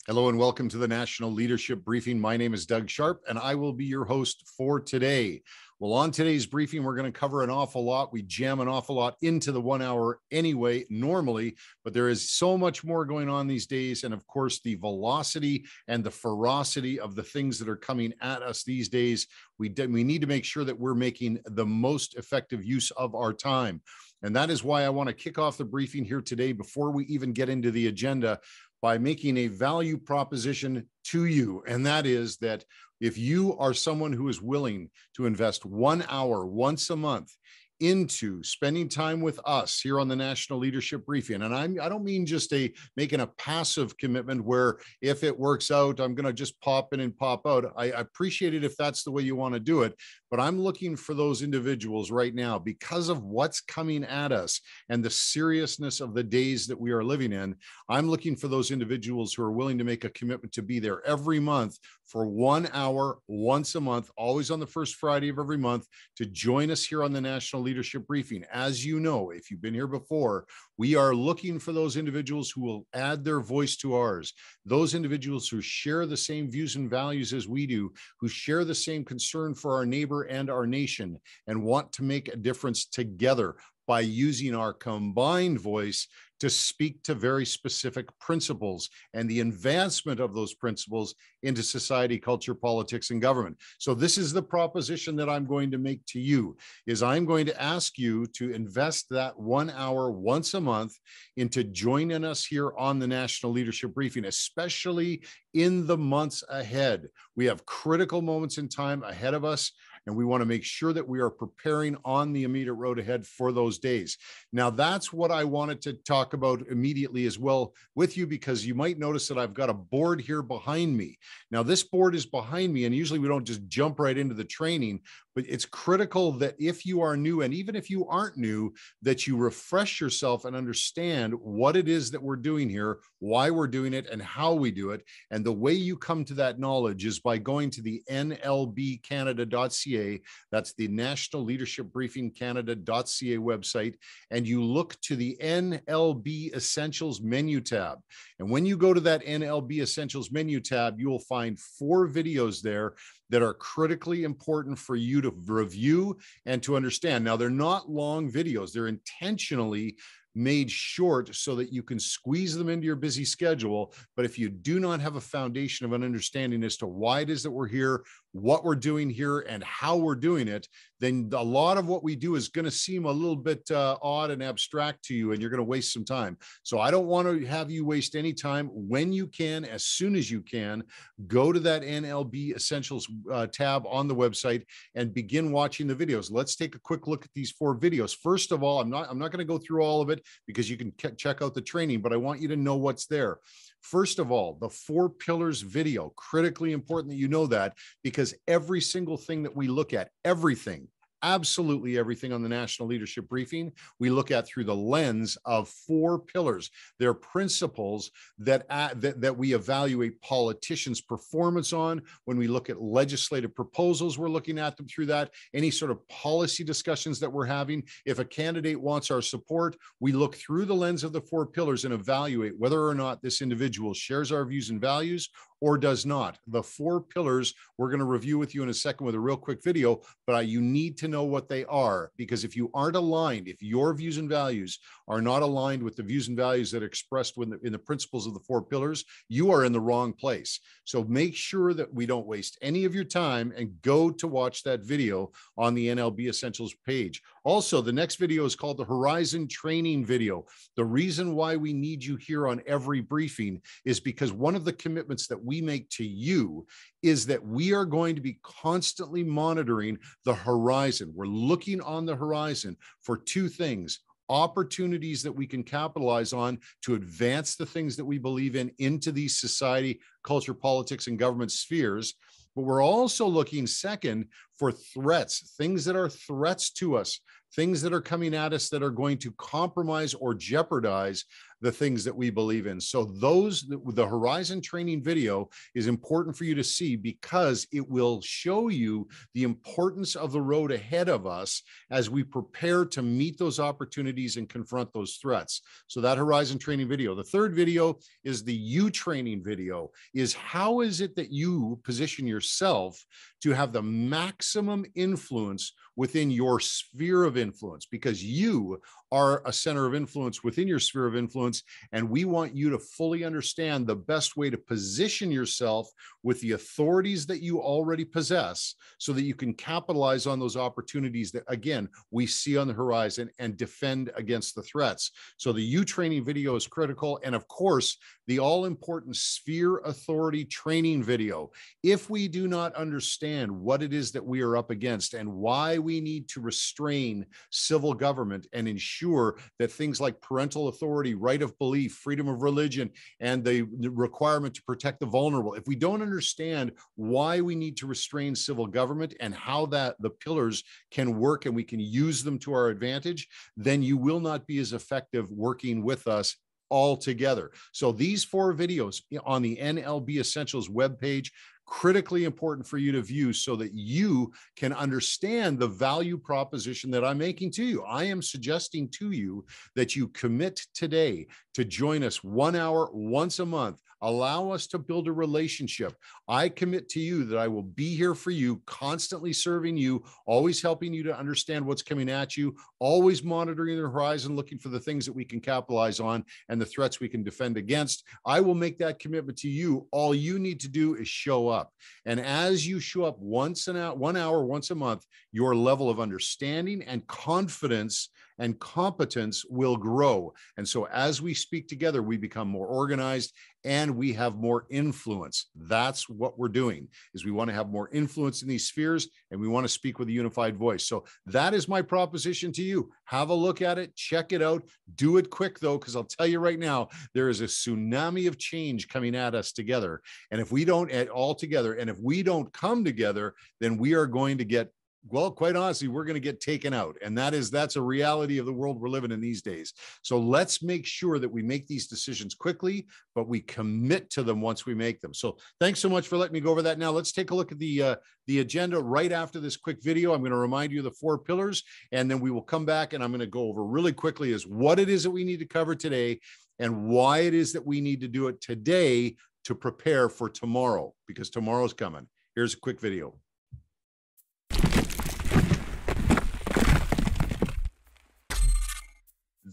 Hello and welcome to the National Leadership Briefing. My name is Doug Sharp and I will be your host for today. Well, on today's briefing, we're going to cover an awful lot. We jam an awful lot into the 1 hour anyway, normally, but there is so much more going on these days. And of course, the velocity and the ferocity of the things that are coming at us these days, we need to make sure that we're making the most effective use of our time. And that is why I want to kick off the briefing here today before we even get into the agenda by making a value proposition to you. And that is that if you are someone who is willing to invest 1 hour once a month into spending time with us here on the National Leadership Briefing. And I don't mean just making a passive commitment where if it works out, I'm going to just pop in and pop out. I appreciate it if that's the way you want to do it, but I'm looking for those individuals right now because of what's coming at us and the seriousness of the days that we are living in. I'm looking for those individuals who are willing to make a commitment to be there every month for 1 hour, once a month, always on the first Friday of every month, to join us here on the National Leadership Briefing. As you know, if you've been here before, we are looking for those individuals who will add their voice to ours, those individuals who share the same views and values as we do, who share the same concern for our neighbor and our nation, and want to make a difference together by using our combined voice to speak to very specific principles and the advancement of those principles into society, culture, politics, and government. So this is the proposition that I'm going to make to you, is I'm going to ask you to invest that 1 hour once a month into joining us here on the National Leadership Briefing, especially in the months ahead. We have critical moments in time ahead of us, and we want to make sure that we are preparing on the immediate road ahead for those days. Now, that's what I wanted to talk about immediately as well with you, because you might notice that I've got a board here behind me. Now, this board is behind me, and usually we don't just jump right into the training, but it's critical that if you are new, and even if you aren't new, that you refresh yourself and understand what it is that we're doing here, why we're doing it, and how we do it. And the way you come to that knowledge is by going to the nlbcanada.ca. That's the National Leadership Briefing Canada.ca website. And you look to the NLB Essentials menu tab. And when you go to that NLB Essentials menu tab, you will find 4 videos there that are critically important for you to review and to understand. Now, they're not long videos. They're intentionally made short so that you can squeeze them into your busy schedule. But if you do not have a foundation of an understanding as to why it is that we're here, what we're doing here, and how we're doing it, then a lot of what we do is going to seem a little bit odd and abstract to you, and you're going to waste some time. So I don't want to have you waste any time. When you can, as soon as you can, go to that NLB Essentials tab on the website and begin watching the videos. Let's take a quick look at these 4 videos. First of all, I'm not going to go through all of it because you can check out the training, but I want you to know what's there. First of all, the 4 pillars video, critically important that you know that, because every single thing that we look at, everything, absolutely everything on the National Leadership Briefing, we look at through the lens of 4 pillars. They're principles that we evaluate politicians' performance on. When we look at legislative proposals, we're looking at them through that. Any sort of policy discussions that we're having, if a candidate wants our support, we look through the lens of the 4 pillars and evaluate whether or not this individual shares our views and values or does not. The 4 pillars we're going to review with you in a second with a real quick video, but you need to know what they are, because if you aren't aligned, if your views and values are not aligned with the views and values that are expressed in the principles of the 4 pillars, you are in the wrong place. So make sure that we don't waste any of your time and go to watch that video on the NLB Essentials page. Also, the next video is called the Horizon Training video. The reason why we need you here on every briefing is because one of the commitments that we make to you is that we are going to be constantly monitoring the horizon. We're looking on the horizon for 2 things: opportunities that we can capitalize on to advance the things that we believe in into these society, culture, politics, and government spheres. But we're also looking, second, for threats, things that are threats to us, things that are coming at us that are going to compromise or jeopardize the things that we believe in. So the Horizon training video is important for you to see because it will show you the importance of the road ahead of us as we prepare to meet those opportunities and confront those threats. So that Horizon training video. The third video is the U training video, is how is it that you position yourself to have the maximum influence within your sphere of influence, because you are a center of influence within your sphere of influence. And we want you to fully understand the best way to position yourself with the authorities that you already possess so that you can capitalize on those opportunities that, again, we see on the horizon and defend against the threats. So the U training video is critical. And of course, the all-important sphere authority training video. If we do not understand what it is that we are up against and why we need to restrain civil government and ensure that things like parental authority, right of belief, freedom of religion, and the requirement to protect the vulnerable, if we don't understand why we need to restrain civil government and how that the pillars can work and we can use them to our advantage, then you will not be as effective working with us altogether. So these 4 videos on the NLB Essentials webpage, critically important for you to view so that you can understand the value proposition that I'm making to you. I am suggesting to you that you commit today to join us 1 hour once a month. Allow us to build a relationship. I commit to you that I will be here for you, constantly serving you, always helping you to understand what's coming at you, always monitoring the horizon, looking for the things that we can capitalize on and the threats we can defend against. I will make that commitment to you. All you need to do is show up. And as you show up 1 hour once a month, your level of understanding and confidence and competence will grow. And so as we speak together, we become more organized and we have more influence. That's what we're doing, is we want to have more influence in these spheres and we want to speak with a unified voice. So that is my proposition to you. Have a look at it, check it out, do it quick though, because I'll tell you right now, there is a tsunami of change coming at us together. And if we don't all together, and if we don't come together, then we are going to get, well, quite honestly, we're going to get taken out. And that's a reality of the world we're living in these days. So let's make sure that we make these decisions quickly, but we commit to them once we make them. So thanks so much for letting me go over that. Now let's take a look at the agenda right after this quick video. I'm going to remind you of the 4 pillars, and then we will come back and I'm going to go over really quickly is what it is that we need to cover today and why it is that we need to do it today to prepare for tomorrow, because tomorrow's coming. Here's a quick video.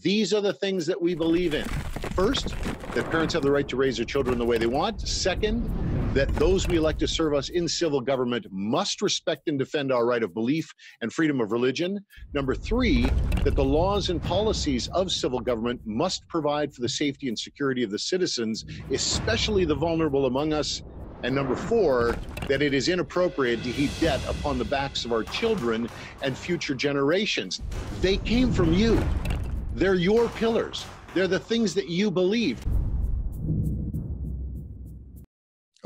These are the things that we believe in. First, that parents have the right to raise their children the way they want. Second, that those we elect to serve us in civil government must respect and defend our right of belief and freedom of religion. Number 3, that the laws and policies of civil government must provide for the safety and security of the citizens, especially the vulnerable among us. And number 4, that it is inappropriate to heap debt upon the backs of our children and future generations. They came from you. They're your pillars. They're the things that you believe.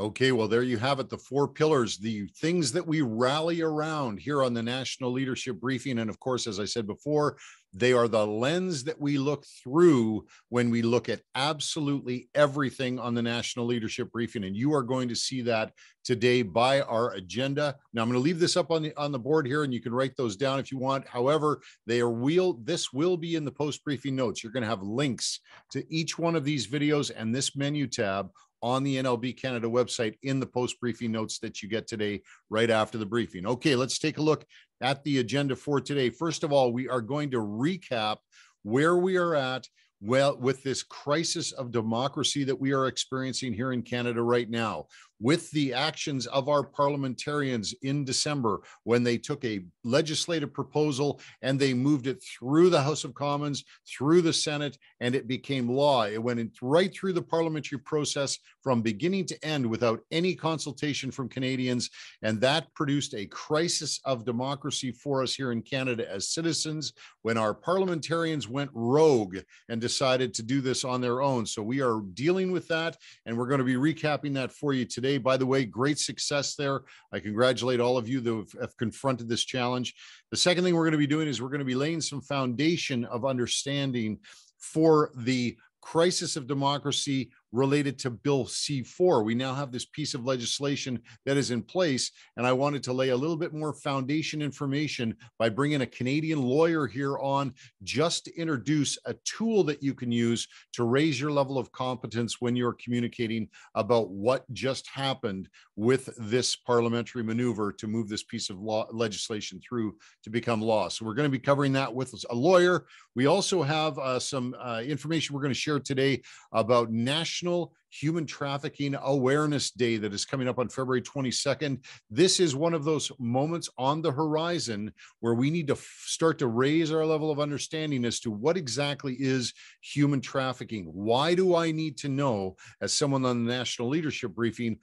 Okay, well, there you have it, the 4 pillars, the things that we rally around here on the National Leadership Briefing. And of course, as I said before, they are the lens that we look through when we look at absolutely everything on the National Leadership Briefing. And you are going to see that today by our agenda. Now, I'm going to leave this up on the board here, and you can write those down if you want. However, this will be in the post-briefing notes. You're going to have links to each one of these videos and this menu tab on the NLB Canada website in the post-briefing notes that you get today right after the briefing. Okay, let's take a look at the agenda for today. First of all, we are going to recap where we are at with this crisis of democracy that we are experiencing here in Canada right now, with the actions of our parliamentarians in December when they took a legislative proposal and they moved it through the House of Commons, through the Senate, and it became law. It went right through the parliamentary process from beginning to end without any consultation from Canadians, and that produced a crisis of democracy for us here in Canada as citizens when our parliamentarians went rogue and decided to do this on their own. So we are dealing with that, and we're going to be recapping that for you today. By the way, great success there. I congratulate all of you that have confronted this challenge. The second thing we're going to be doing is we're going to be laying some foundation of understanding for the crisis of democracy related to Bill C-4. We now have this piece of legislation that is in place, and I wanted to lay a little bit more foundation information by bringing a Canadian lawyer here on, just to introduce a tool that you can use to raise your level of competence when you're communicating about what just happened with this parliamentary maneuver to move this piece of legislation through to become law. So we're going to be covering that with a lawyer. We also have some information we're going to share today about National Human Trafficking Awareness Day that is coming up on February 22nd. This is one of those moments on the horizon where we need to start to raise our level of understanding as to what exactly is human trafficking. Why do I need to know, as someone on the National Leadership Briefing,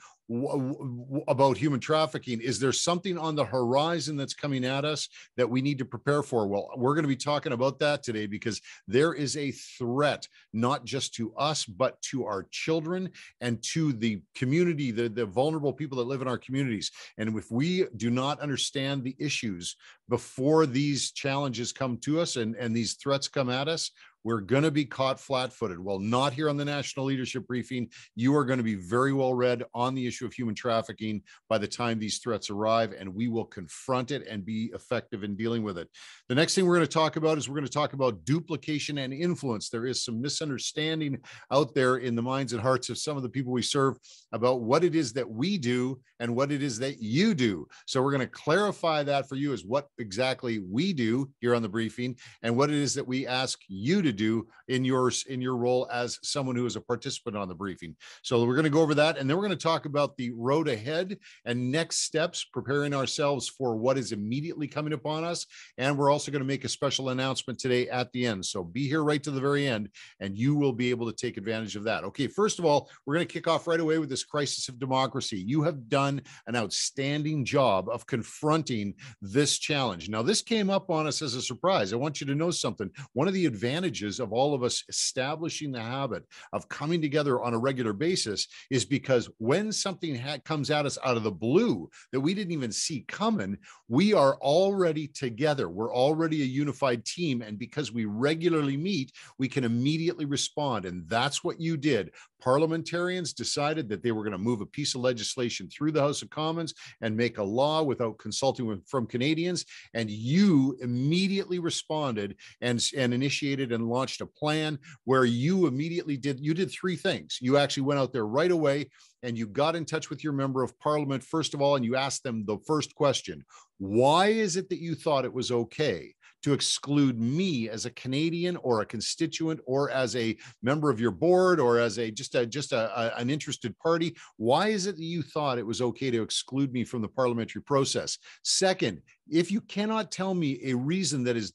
about human trafficking? Is there something on the horizon that's coming at us that we need to prepare for? Well, we're going to be talking about that today, because there is a threat, not just to us, but to our children and to the community, the vulnerable people that live in our communities. And if we do not understand the issues before these challenges come to us and these threats come at us, we're going to be caught flat-footed. Well, not here on the National Leadership Briefing. You are going to be very well read on the issue of human trafficking by the time these threats arrive, and we will confront it and be effective in dealing with it. The next thing we're going to talk about is we're going to talk about duplication and influence. There is some misunderstanding out there in the minds and hearts of some of the people we serve about what it is that we do and what it is that you do. So we're going to clarify that for you, as what exactly we do here on the briefing and what it is that we ask you to do in your role as someone who is a participant on the briefing. So we're going to go over that, and then we're going to talk about the road ahead and next steps, preparing ourselves for what is immediately coming upon us. And we're also going to make a special announcement today at the end. So be here right to the very end, and you will be able to take advantage of that. Okay, first of all, we're going to kick off right away with this crisis of democracy. You have done an outstanding job of confronting this challenge. Now, this came up on us as a surprise. I want you to know something. One of the advantages of all of us establishing the habit of coming together on a regular basis is because when something comes at us out of the blue that we didn't even see coming, we are already together. We're already a unified team. And because we regularly meet, we can immediately respond. And that's what you did. Parliamentarians decided that they were going to move a piece of legislation through the House of Commons and make a law without consulting from Canadians. And you immediately responded and initiated and launched a plan where you immediately did three things. You actually went out there right away and you got in touch with your member of parliament, first of all, and you asked them the first question: why is it that you thought it was okay to exclude me as a Canadian or a constituent or as a member of your board or as an interested party? Why is it that you thought it was okay to exclude me from the parliamentary process? Second, if you cannot tell me a reason that is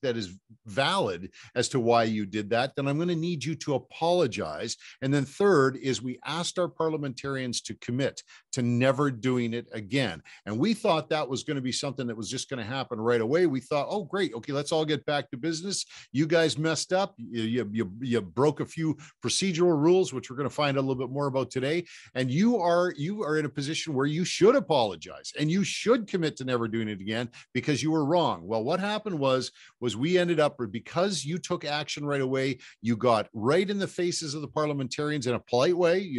valid as to why you did that, then I'm going to need you to apologize. And then third is we asked our parliamentarians to commit to never doing it again. And we thought that was going to be something that was just going to happen right away. We thought, oh, great. Okay, let's all get back to business. You guys messed up. You broke a few procedural rules, which we're going to find out a little bit more about today. And you are in a position where you should apologize and you should commit to never doing it again, because you were wrong. Well, what happened was we ended up, because you took action right away, you got right in the faces of the parliamentarians in a polite way.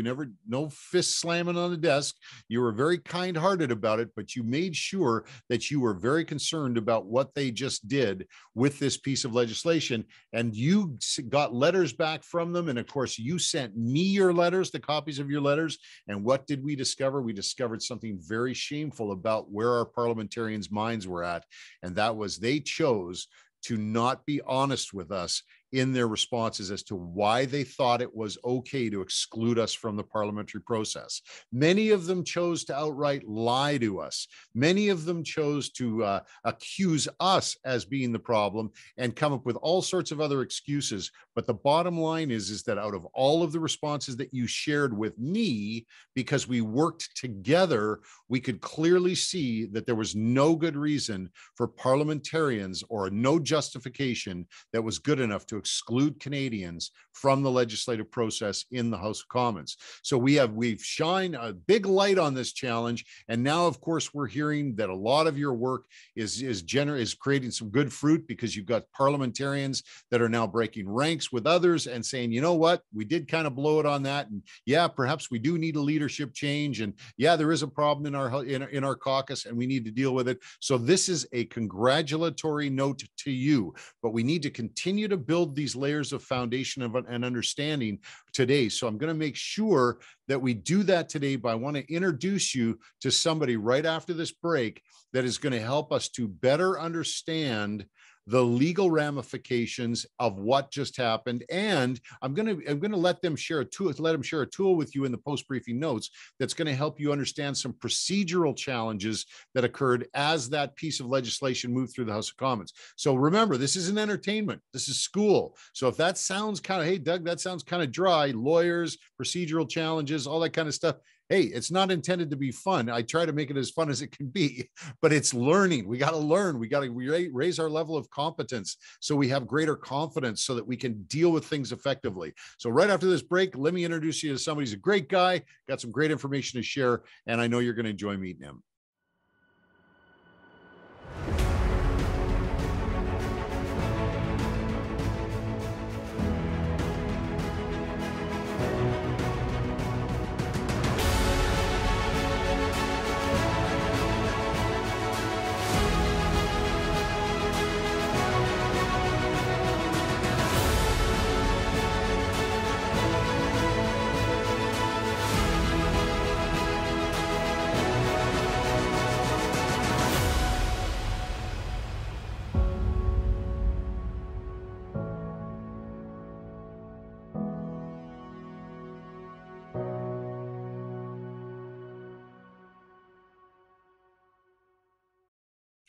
No fist slamming on the desk. You were very kind-hearted about it, but you made sure that you were very concerned about what they just did with this piece of legislation. And you got letters back from them. And of course, you sent me your letters, the copies of your letters. And what did we discover? We discovered something very shameful about where our parliamentarians' minds were at. And that was they chose to not be honest with us in their responses as to why they thought it was okay to exclude us from the parliamentary process. Many of them chose to outright lie to us. Many of them chose to accuse us as being the problem and come up with all sorts of other excuses. But the bottom line is that out of all of the responses that you shared with me, because we worked together, we could clearly see that there was no good reason for parliamentarians or no justification that was good enough to to exclude Canadians from the legislative process in the House of Commons. So we've shined a big light on this challenge, and now, of course, we're hearing that a lot of your work is creating some good fruit, because you've got parliamentarians that are now breaking ranks with others and saying, you know what, we did kind of blow it on that, and yeah, perhaps we do need a leadership change, and yeah, there is a problem in our caucus, and we need to deal with it. So this is a congratulatory note to you, but we need to continue to build these layers of foundation and understanding today. So I'm going to make sure that we do that today, but I want to introduce you to somebody right after this break that is going to help us to better understand the legal ramifications of what just happened. And I'm going to let them share a tool with you in the post-briefing notes that's going to help you understand some procedural challenges that occurred as that piece of legislation moved through the House of Commons. So remember, this isn't entertainment. This is school. So if that sounds kind of, hey, Doug, that sounds kind of dry, lawyers, procedural challenges, all that kind of stuff, hey, it's not intended to be fun. I try to make it as fun as it can be, but it's learning. We got to learn. We got to raise our level of competence so we have greater confidence so that we can deal with things effectively. So right after this break, let me introduce you to somebody who's a great guy, got some great information to share, and I know you're going to enjoy meeting him.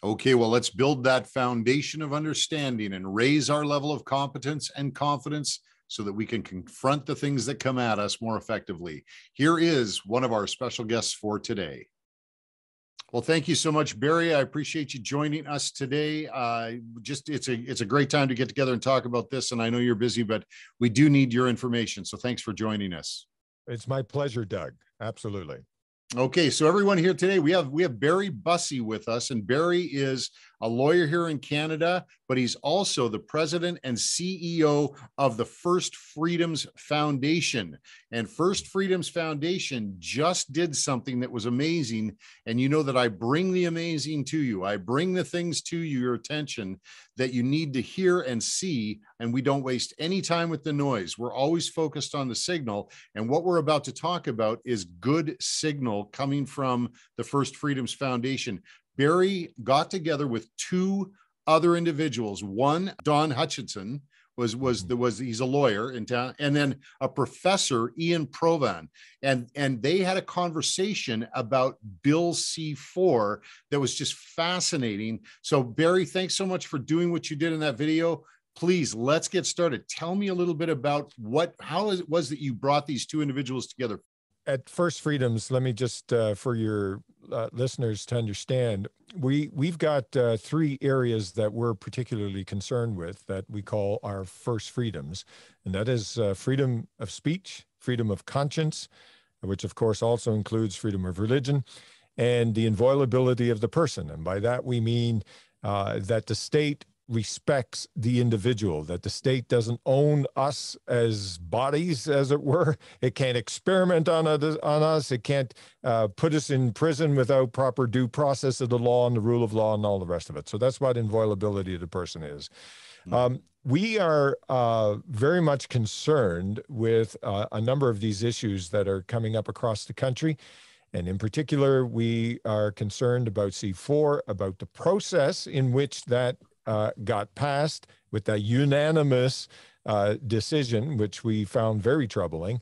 Okay, well, let's build that foundation of understanding and raise our level of competence and confidence so that we can confront the things that come at us more effectively. Here is one of our special guests for today. Well, thank you so much, Barry. I appreciate you joining us today. It's a great time to get together and talk about this, and I know you're busy, but we do need your information. So thanks for joining us. It's my pleasure, Doug. Absolutely. Okay, so everyone here today, we have Barry Bussey with us, and Barry is a lawyer here in Canada, but he's also the president and CEO of the First Freedoms Foundation. And First Freedoms Foundation just did something that was amazing. And you know that I bring the amazing to you. I bring the things to you, your attention, that you need to hear and see, and we don't waste any time with the noise. We're always focused on the signal, and what we're about to talk about is good signal coming from the First Freedoms Foundation. Barry got together with two other individuals. One, Don Hutchinson, he's a lawyer in town, and then a professor, Ian Provan, and they had a conversation about Bill C-4 that was just fascinating. So Barry, thanks so much for doing what you did in that video. Please, let's get started. Tell me a little bit about how it was that you brought these two individuals together. At First Freedoms, let me just, for your listeners to understand, we've got three areas that we're particularly concerned with that we call our First Freedoms. And that is freedom of speech, freedom of conscience, which of course also includes freedom of religion, and the inviolability of the person. And by that we mean that the state respects the individual, that the state doesn't own us as bodies, as it were. It can't experiment on us. It can't put us in prison without proper due process of the law and the rule of law and all the rest of it. So that's what inviolability of the person is. We are very much concerned with a number of these issues that are coming up across the country. And in particular, we are concerned about C-4, about the process in which that got passed with that unanimous decision, which we found very troubling.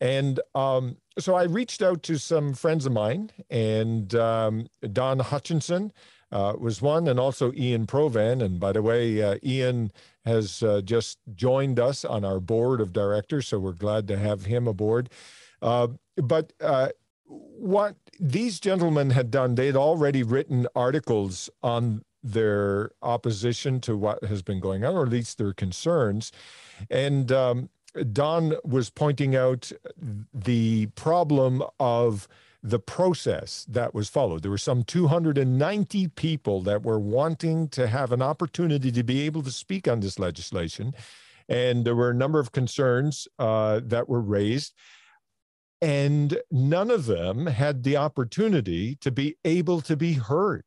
And so I reached out to some friends of mine, and Don Hutchinson was one, and also Ian Provan. And by the way, Ian has just joined us on our board of directors, so we're glad to have him aboard. But what these gentlemen had done, they had already written articles on their opposition to what has been going on, or at least their concerns. And Don was pointing out the problem of the process that was followed. There were some 290 people that were wanting to have an opportunity to be able to speak on this legislation. And there were a number of concerns that were raised. And none of them had the opportunity to be able to be heard.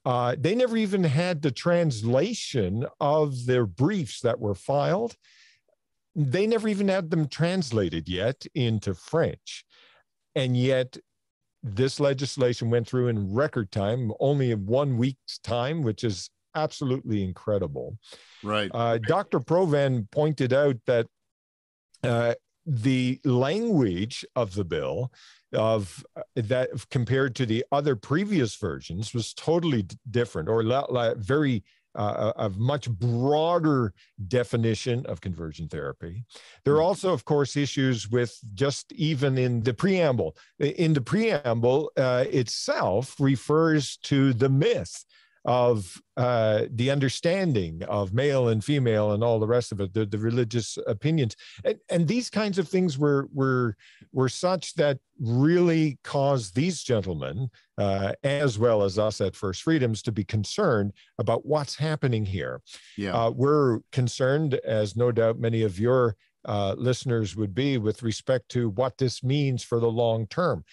They never even had the translation of their briefs that were filed. They never even had them translated yet into French. And yet this legislation went through in record time, only in 1 week's time, which is absolutely incredible. Right. Dr. Provan pointed out that the language of the bill that compared to the other previous versions was totally different, or very a much broader definition of conversion therapy. There are also, of course, issues with just even in the preamble. In the preamble itself refers to the myth of the understanding of male and female and all the rest of it, the religious opinions. And these kinds of things were such that really caused these gentlemen, as well as us at First Freedoms, to be concerned about what's happening here. Yeah. We're concerned, as no doubt many of your listeners would be, with respect to what this means for the long term,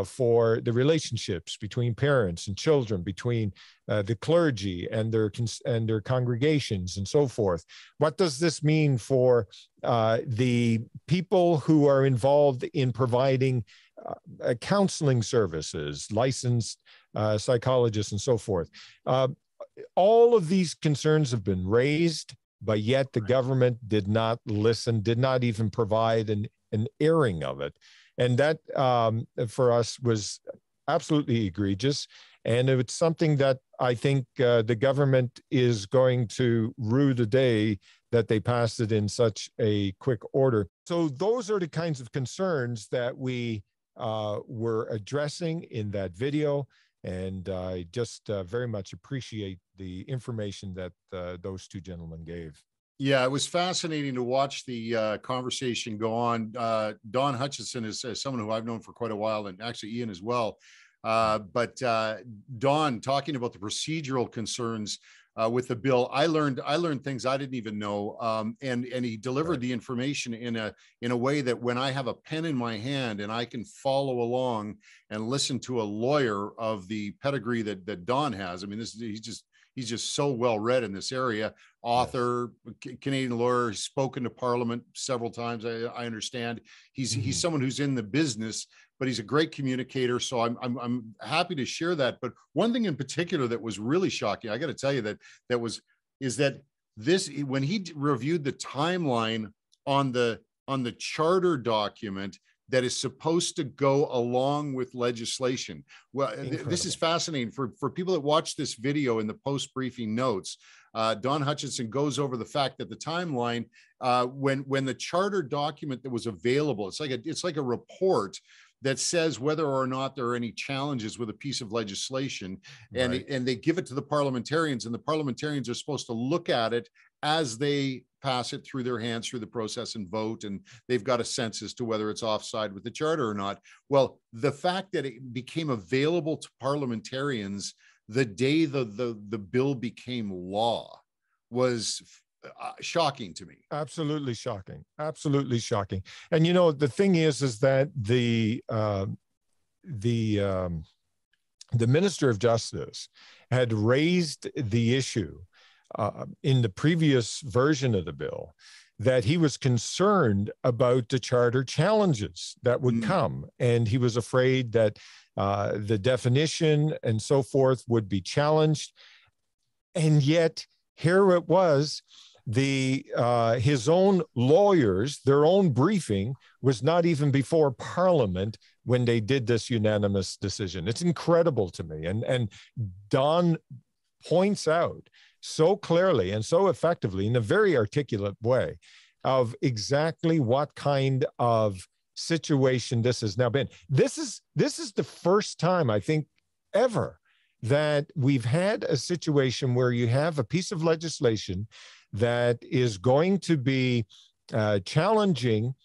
for the relationships between parents and children, between the clergy and their congregations and so forth. What does this mean for the people who are involved in providing counseling services, licensed psychologists and so forth? All of these concerns have been raised, but yet the government did not listen, did not even provide an airing of it. And that for us was absolutely egregious. And it's something that I think the government is going to rue the day that they passed it in such a quick order. So those are the kinds of concerns that we were addressing in that video. And I just very much appreciate the information that those two gentlemen gave. Yeah, it was fascinating to watch the conversation go on. Don Hutchison is someone who I've known for quite a while, and actually Ian as well. But Don, talking about the procedural concerns with the bill, I learned things I didn't even know, and he delivered the information in a way that when I have a pen in my hand and I can follow along and listen to a lawyer of the pedigree that Don has. I mean, he's just so well read in this area. Author, yes. Canadian lawyer, spoken to Parliament several times. I understand he's someone who's in the business, but he's a great communicator. So I'm happy to share that. But one thing in particular that was really shocking, I got to tell you is that this, when he reviewed the timeline on the charter document that is supposed to go along with legislation. Well, this is fascinating for people that watch this video in the post-briefing notes. Don Hutchison goes over the fact that the timeline, when the charter document that was available, it's like a report that says whether or not there are any challenges with a piece of legislation, and they give it to the parliamentarians, and the parliamentarians are supposed to look at it as they pass it through their hands through the process and vote, and they've got a sense as to whether it's offside with the charter or not. Well, the fact that it became available to parliamentarians the day the bill became law was shocking to me. Absolutely shocking. Absolutely shocking. And you know, the thing is that the Minister of Justice had raised the issue in the previous version of the bill, that he was concerned about the charter challenges that would come. And he was afraid that the definition and so forth would be challenged. And yet here it was, his own lawyers, their own briefing was not even before Parliament when they did this unanimous decision. It's incredible to me. And Don points out so clearly and so effectively in a very articulate way of exactly what kind of situation this has now been. This is the first time, I think, ever that we've had a situation where you have a piece of legislation that is going to be challenging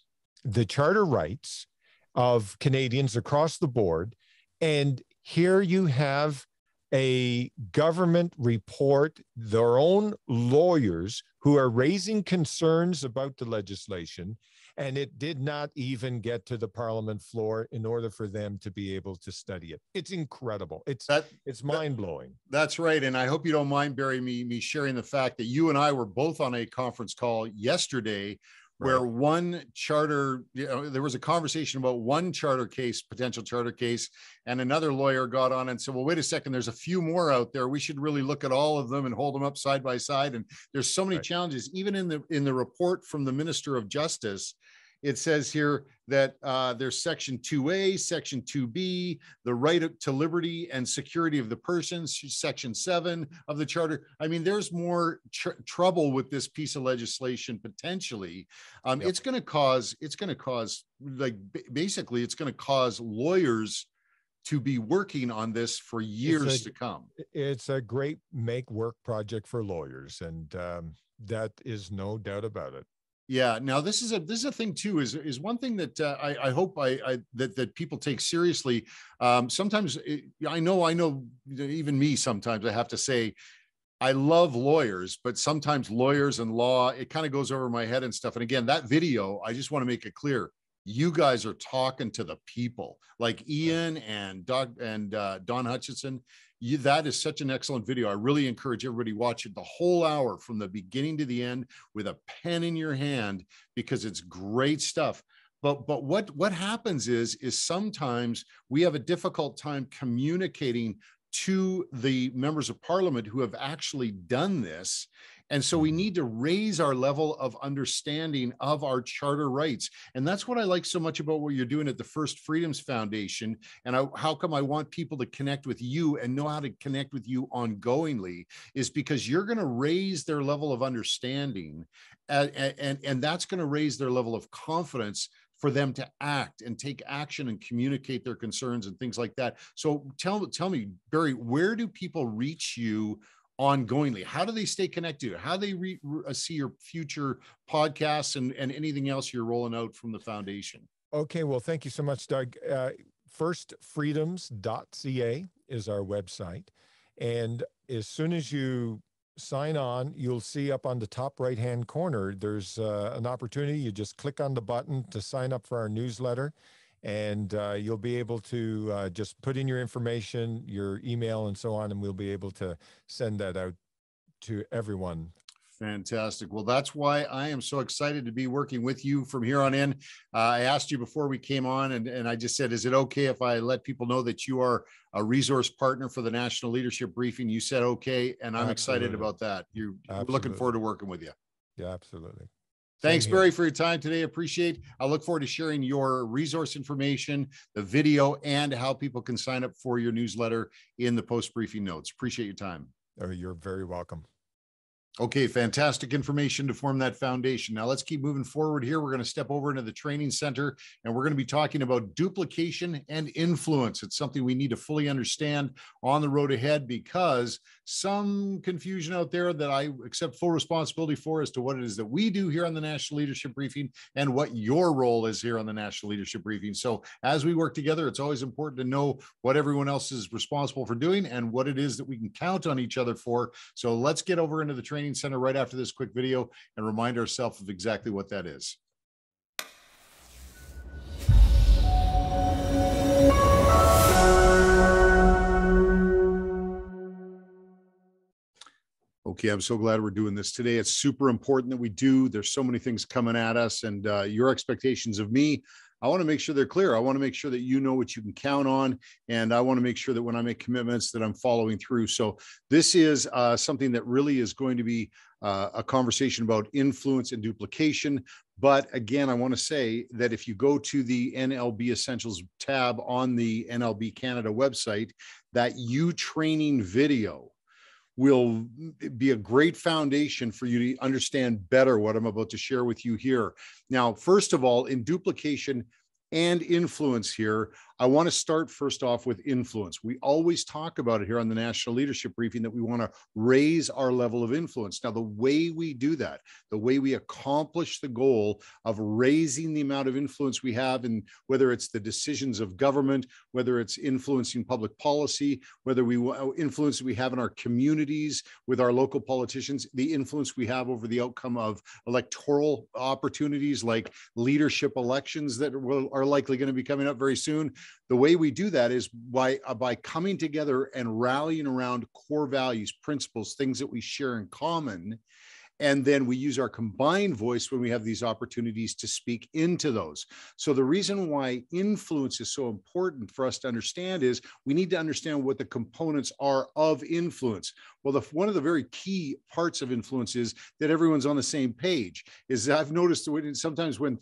the charter rights of Canadians across the board. And here you have a government report, their own lawyers who are raising concerns about the legislation, and it did not even get to the Parliament floor in order for them to be able to study it. It's incredible. It's mind-blowing. That's right. And I hope you don't mind, Barry, me sharing the fact that you and I were both on a conference call yesterday where one charter, there was a conversation about one charter case, potential charter case, and another lawyer got on and said, well, wait a second, there's a few more out there. We should really look at all of them and hold them up side by side. And there's so many challenges, even in the report from the Minister of Justice. It says here that there's Section 2A, Section 2B, the right to liberty and security of the person, Section 7 of the Charter. I mean, there's more trouble with this piece of legislation potentially. It's going to cause, like, basically, it's going to cause lawyers to be working on this for years to come. It's a great make work project for lawyers, and that is no doubt about it. Yeah. Now this is a thing too, is one thing that I hope that people take seriously. Sometimes I know even me, sometimes I have to say, I love lawyers, but sometimes lawyers and law, it kind of goes over my head and stuff. And again, that video, I just want to make it clear, you guys are talking to the people, like Ian and Doug and Don Hutchison. That is such an excellent video. I really encourage everybody to watch it the whole hour from the beginning to the end with a pen in your hand, because it's great stuff. But what happens is sometimes we have a difficult time communicating to the members of Parliament who have actually done this. And so we need to raise our level of understanding of our charter rights. And that's what I like so much about what you're doing at the First Freedoms Foundation. And how come I want people to connect with you and know how to connect with you ongoingly, is because you're going to raise their level of understanding. And that's going to raise their level of confidence for them to act and take action and communicate their concerns and things like that. So tell me, Barry, where do people reach you ongoingly? How do they stay connected? How do they see your future podcasts and anything else you're rolling out from the foundation? Okay, well, thank you so much, Doug. Firstfreedoms.ca is our website. And as soon as you sign on, you'll see up on the top right-hand corner, there's an opportunity. You just click on the button to sign up for our newsletter, and you'll be able to just put in your information, your email, and so on, and we'll be able to send that out to everyone. Fantastic. Well, that's why I am so excited to be working with you from here on in. I asked you before we came on, and I just said, is it okay if I let people know that you are a resource partner for the National Leadership Briefing? You said okay, and I'm excited about that. We're looking forward to working with you. Yeah, absolutely. Thanks, Barry, for your time today. Appreciate. I look forward to sharing your resource information, the video, and how people can sign up for your newsletter in the post-briefing notes. Appreciate your time. Oh, you're very welcome. Okay, fantastic information to form that foundation. Now let's keep moving forward here. We're going to step over into the training center, and we're going to be talking about duplication and influence. It's something we need to fully understand on the road ahead, because some confusion out there that I accept full responsibility for as to what it is that we do here on the National Leadership Briefing and what your role is here on the National Leadership Briefing. So as we work together, it's always important to know what everyone else is responsible for doing and what it is that we can count on each other for. So let's get over into the training center right after this quick video and remind ourselves of exactly what that is. Okay, I'm so glad we're doing this today. It's super important that we do. There's so many things coming at us, and your expectations of me, I want to make sure they're clear. I want to make sure that you know what you can count on, and I want to make sure that when I make commitments that I'm following through. So this is something that really is going to be a conversation about influence and duplication. But again, I want to say that if you go to the NLB Essentials tab on the NLB Canada website, that you training video will be a great foundation for you to understand better what I'm about to share with you here. Now, first of all, in duplication and influence here, I want to start first off with influence. We always talk about it here on the National Leadership Briefing that we want to raise our level of influence. Now, the way we do that, the way we accomplish the goal of raising the amount of influence we have, and whether it's the decisions of government, whether it's influencing public policy, whether we influence we have in our communities with our local politicians, the influence we have over the outcome of electoral opportunities like leadership elections that are likely going to be coming up very soon. The way we do that is by coming together and rallying around core values, principles, things that we share in common. And then we use our combined voice when we have these opportunities to speak into those. So the reason why influence is so important for us to understand is we need to understand what the components are of influence. Well, one of the very key parts of influence is that everyone's on the same page. I've noticed sometimes when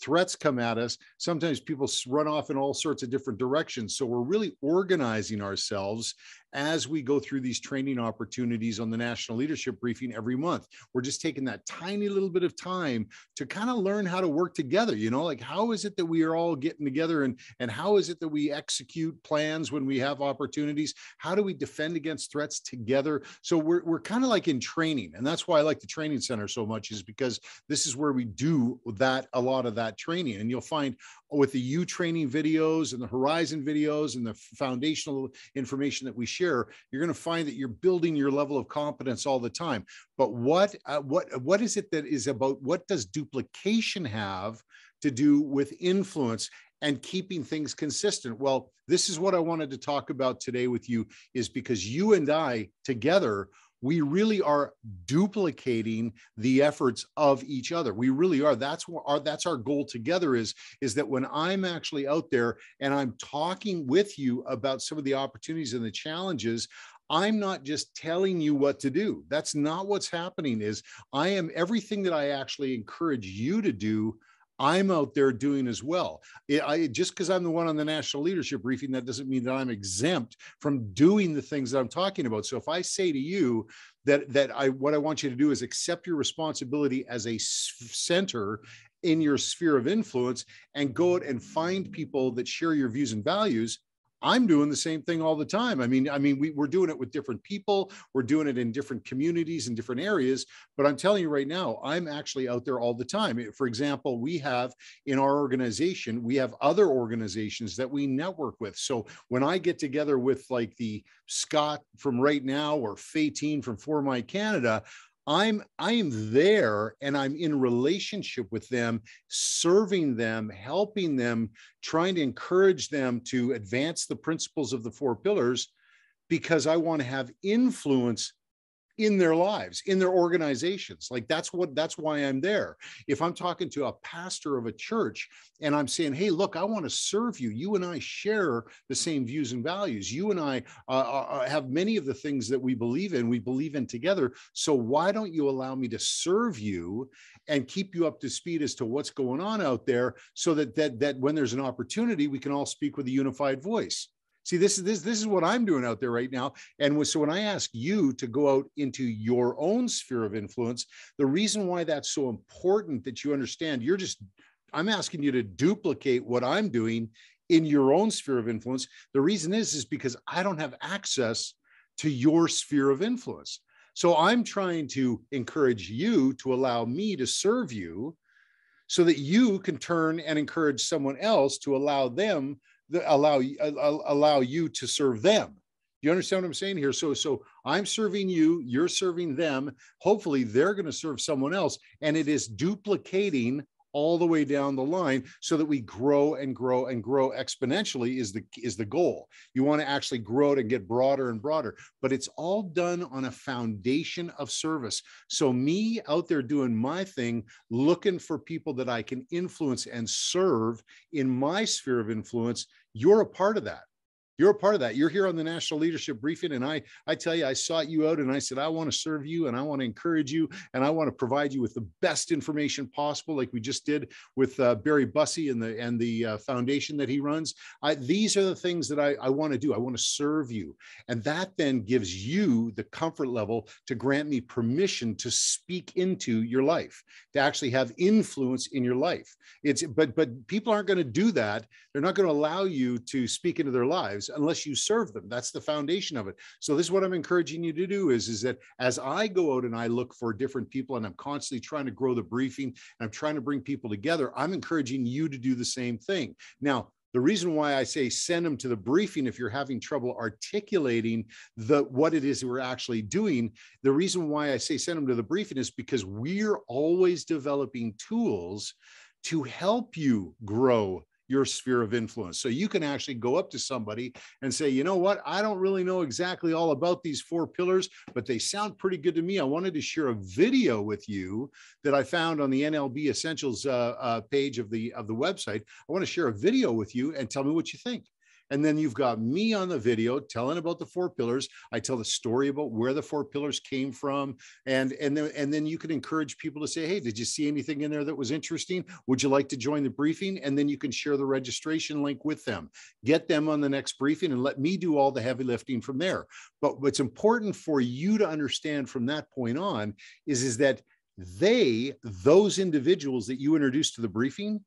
threats come at us, sometimes people run off in all sorts of different directions. So we're really organizing ourselves as we go through these training opportunities on the National Leadership Briefing every month. We're just taking that tiny little bit of time to kind of learn how to work together, like how is it that we are all getting together, and how is it that we execute plans when we have opportunities? How do we defend against threats together? So we're kind of like in training, and that's why I like the training center so much, is because this is where we do a lot of that training. And you'll find with the U training videos and the Horizon videos and the foundational information that we share, you're going to find that you're building your level of competence all the time. But what is it that is about, what does duplication have to do with influence and keeping things consistent? Well, this is what I wanted to talk about today with you, is because you and I together, we really are duplicating the efforts of each other. We really are. That's our goal together, is that when I'm actually out there and I'm talking with you about some of the opportunities and the challenges, I'm not just telling you what to do. That's not what's happening. Is I am everything that I actually encourage you to do, I'm out there doing as well. Just because I'm the one on the National Leadership Briefing, that doesn't mean that I'm exempt from doing the things that I'm talking about. So if I say to you that what I want you to do is accept your responsibility as a center in your sphere of influence and go out and find people that share your views and values, I'm doing the same thing all the time. I mean, we're doing it with different people. We're doing it in different communities and different areas. But I'm telling you right now, I'm actually out there all the time. For example, we have in our organization, we have other organizations that we network with. So when I get together with like the Scott from Right Now or Fatine from For My Canada, I am there and I'm in relationship with them, serving them, helping them, trying to encourage them to advance the principles of the 4 pillars, because I want to have influence in their lives, in their organizations. Like that's why I'm there. If I'm talking to a pastor of a church and I'm saying, hey, look, I want to serve you. You and I share the same views and values. You and I have many of the things that we believe in together. So why don't you allow me to serve you and keep you up to speed as to what's going on out there, so that when there's an opportunity, we can all speak with a unified voice. See, this is what I'm doing out there right now. And so when I ask you to go out into your own sphere of influence, the reason why that's so important that you understand, I'm asking you to duplicate what I'm doing in your own sphere of influence. The reason is because I don't have access to your sphere of influence. So I'm trying to encourage you to allow me to serve you, so that you can turn and encourage someone else to allow you to serve them. You understand what I'm saying here? So I'm serving you, you're serving them. Hopefully they're going to serve someone else. And it is duplicating all the way down the line, so that we grow and grow and grow exponentially is the goal. You want to actually grow it and get broader and broader, but it's all done on a foundation of service. So me out there doing my thing, looking for people that I can influence and serve in my sphere of influence, you're a part of that. You're a part of that. You're here on the National Leadership Briefing. And I tell you, I sought you out and I said, I want to serve you and I want to encourage you and I want to provide you with the best information possible, like we just did with Barry Bussey and the foundation that he runs. These are the things that I want to do. I want to serve you. And that then gives you the comfort level to grant me permission to speak into your life, to actually have influence in your life. But people aren't going to do that. They're not going to allow you to speak into their lives unless you serve them. That's the foundation of it. So this is what I'm encouraging you to do is that as I go out and I look for different people and I'm constantly trying to grow the briefing and I'm trying to bring people together, I'm encouraging you to do the same thing. Now, the reason why I say send them to the briefing if you're having trouble articulating what it is we're actually doing, the reason why I say send them to the briefing is because we're always developing tools to help you grow your sphere of influence. So you can actually go up to somebody and say, you know what, I don't really know exactly all about these 4 pillars, but they sound pretty good to me. I wanted to share a video with you that I found on the NLB Essentials page of the website. I want to share a video with you and tell me what you think. And then you've got me on the video telling about the 4 pillars. I tell the story about where the 4 pillars came from. And then you can encourage people to say, hey, did you see anything in there that was interesting? Would you like to join the briefing? And then you can share the registration link with them. Get them on the next briefing and let me do all the heavy lifting from there. But what's important for you to understand from that point on is that those individuals that you introduce to the briefing,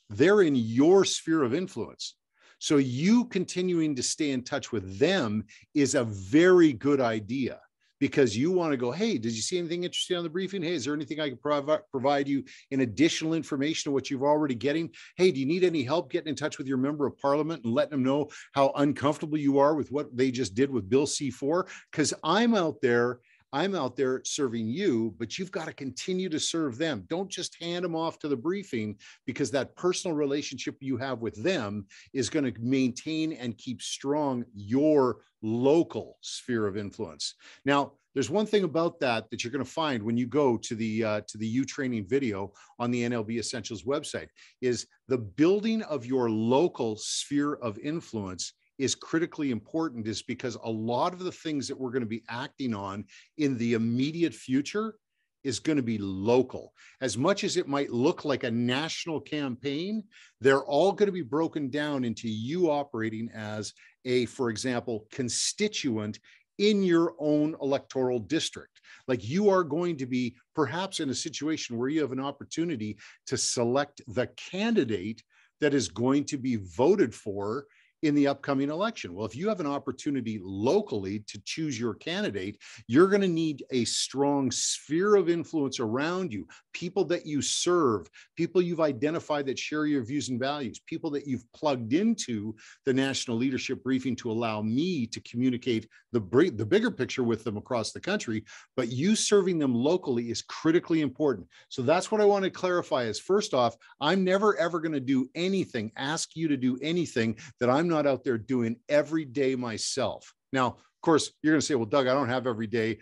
they're in your sphere of influence. So you continuing to stay in touch with them is a very good idea because you want to go, hey, did you see anything interesting on the briefing? Hey, is there anything I can provide you in additional information to what you've already getting? Hey, do you need any help getting in touch with your member of parliament and letting them know how uncomfortable you are with what they just did with Bill C-4? Because I'm out there serving you, but you've got to continue to serve them. Don't just hand them off to the briefing because that personal relationship you have with them is going to maintain and keep strong your local sphere of influence. Now, there's one thing about that you're going to find when you go to the U training video on the NLB Essentials website is the building of your local sphere of influence is critically important is because a lot of the things that we're going to be acting on in the immediate future is going to be local. As much as it might look like a national campaign, they're all going to be broken down into you operating as for example, constituent in your own electoral district. Like you are going to be perhaps in a situation where you have an opportunity to select the candidate that is going to be voted for in the upcoming election. Well, if you have an opportunity locally to choose your candidate, you're going to need a strong sphere of influence around you, people that you serve, people you've identified that share your views and values, people that you've plugged into the National Leadership Briefing to allow me to communicate the bigger picture with them across the country, but you serving them locally is critically important. So that's what I want to clarify is first off, I'm never ever going to ask you to do anything that I'm not out there doing every day myself. Now, of course, you're going to say, well, Doug, I don't have every day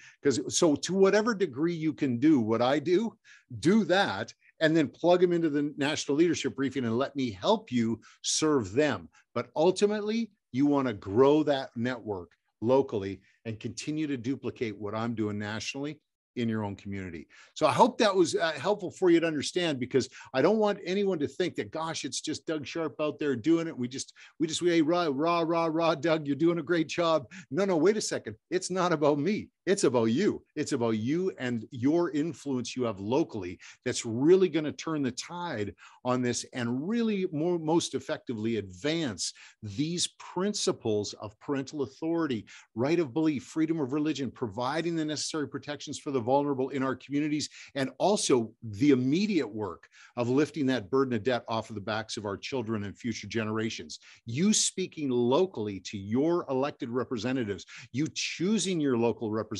so to whatever degree you can do what I do that, and then plug them into the National Leadership Briefing and let me help you serve them. But ultimately, you want to grow that network locally and continue to duplicate what I'm doing nationally in your own community. So I hope that was helpful for you to understand, because I don't want anyone to think that, gosh, it's just Doug Sharp out there doing it. We just, hey, rah, Doug, you're doing a great job. No, wait a second. It's not about me. It's about you. It's about you and your influence you have locally that's really going to turn the tide on this and really most effectively advance these principles of parental authority, right of belief, freedom of religion, providing the necessary protections for the vulnerable in our communities, and also the immediate work of lifting that burden of debt off of the backs of our children and future generations. You speaking locally to your elected representatives, you choosing your local representatives,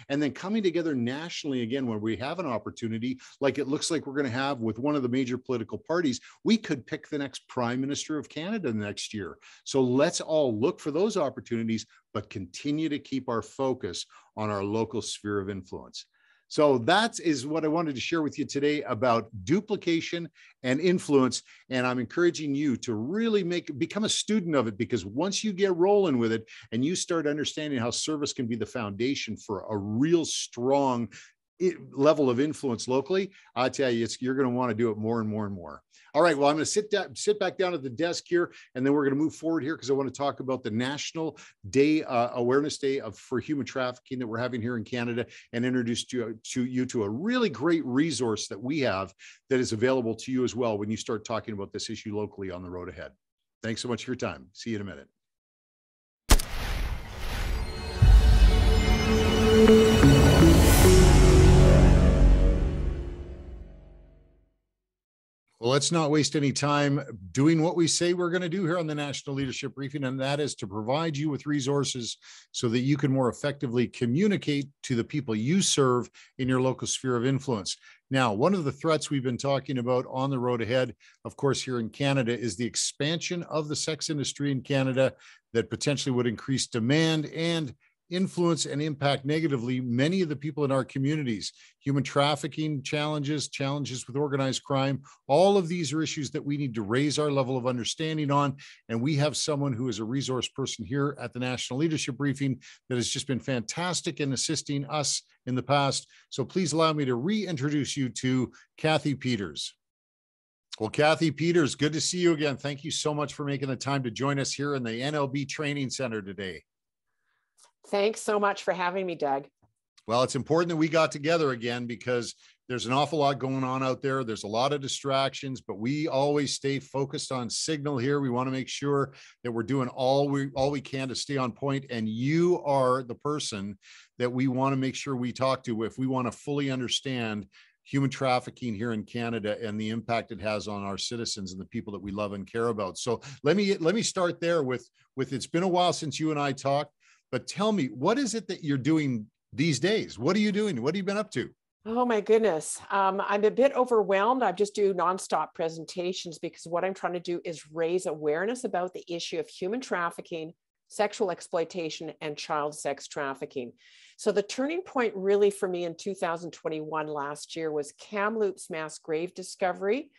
and then coming together nationally again when we have an opportunity, like it looks like we're going to have with one of the major political parties. We could pick the next Prime Minister of Canada next year. So let's all look for those opportunities, but continue to keep our focus on our local sphere of influence. So that is what I wanted to share with you today about duplication and influence. And I'm encouraging you to really become a student of it, because once you get rolling with it and you start understanding how service can be the foundation for a real strong level of influence locally, I tell you, you're going to want to do it more and more and more. All right, well, I'm going to sit back down at the desk here, and then we're going to move forward here because I want to talk about the National Day Awareness Day for Human Trafficking that we're having here in Canada, and introduce you to a really great resource that we have that is available to you as well when you start talking about this issue locally on the road ahead. Thanks so much for your time. See you in a minute. Well, let's not waste any time doing what we say we're going to do here on the National Leadership Briefing, and that is to provide you with resources so that you can more effectively communicate to the people you serve in your local sphere of influence. Now, one of the threats we've been talking about on the road ahead, of course, here in Canada, is the expansion of the sex industry in Canada that potentially would increase demand and influence and impact negatively many of the people in our communities. Human trafficking challenges with organized crime, all of these are issues that we need to raise our level of understanding on. And we have someone who is a resource person here at the National Leadership Briefing that has just been fantastic in assisting us in the past. So please allow me to reintroduce you to Kathy Peters. Well, Kathy Peters, good to see you again. Thank you so much for making the time to join us here in the NLB Training Center today. Thanks so much for having me, Doug. Well, it's important that we got together again because there's an awful lot going on out there. There's a lot of distractions, but we always stay focused on signal here. We want to make sure that we're doing all we can to stay on point. And you are the person that we want to make sure we talk to if we want to fully understand human trafficking here in Canada and the impact it has on our citizens and the people that we love and care about. So let me start there with it's been a while since you and I talked. But tell me, what is it that you're doing these days? What are you doing? What have you been up to? Oh my goodness. I'm a bit overwhelmed. I just do nonstop presentations because what I'm trying to do is raise awareness about the issue of human trafficking, sexual exploitation, and child sex trafficking. So the turning point really for me in 2021 last year was Kamloops mass grave discovery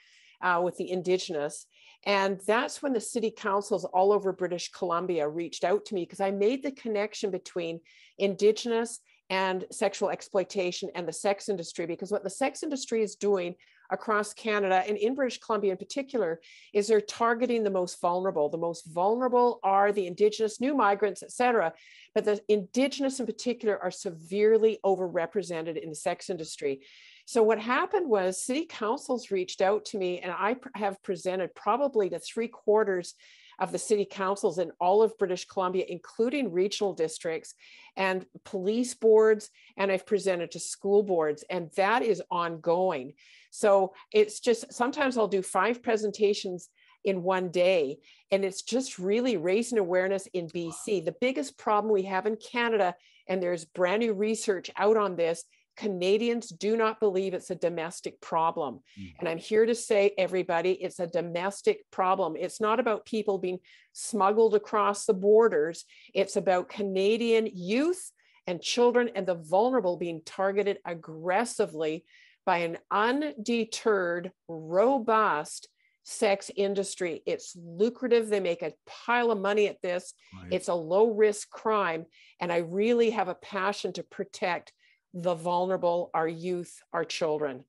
with the Indigenous. And that's when the city councils all over British Columbia reached out to me because I made the connection between Indigenous and sexual exploitation and the sex industry, because what the sex industry is doing across Canada and in British Columbia in particular is they're targeting the most vulnerable. The most vulnerable are the Indigenous, new migrants, et cetera. But the Indigenous in particular are severely overrepresented in the sex industry. So what happened was city councils reached out to me, and I have presented probably to 3/4 of the city councils in all of British Columbia, including regional districts and police boards, and I've presented to school boards, and that is ongoing. So it's just, sometimes I'll do 5 presentations in one day, and it's just really raising awareness in BC. The biggest problem we have in Canada, and there's brand new research out on this, Canadians do not believe it's a domestic problem. And I'm here to say, everybody, it's a domestic problem. It's not about people being smuggled across the borders. It's about Canadian youth and children and the vulnerable being targeted aggressively by an undeterred, robust sex industry. It's lucrative. They make a pile of money at this. Right. It's a low risk crime. And I really have a passion to protect the vulnerable, our youth, our children.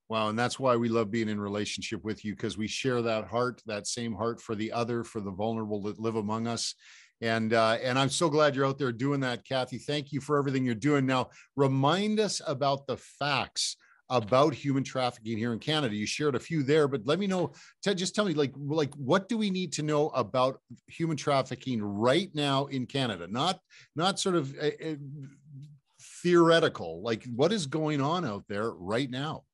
Wow. And that's why we love being in relationship with you, because we share that heart, that same heart for the other, for the vulnerable that live among us. And I'm so glad you're out there doing that, Kathy. Thank you for everything you're doing. Now, remind us about the facts about human trafficking here in Canada. You shared a few there, but let me know, just tell me, like what do we need to know about human trafficking right now in Canada? Not sort of theoretical, like what is going on out there right now?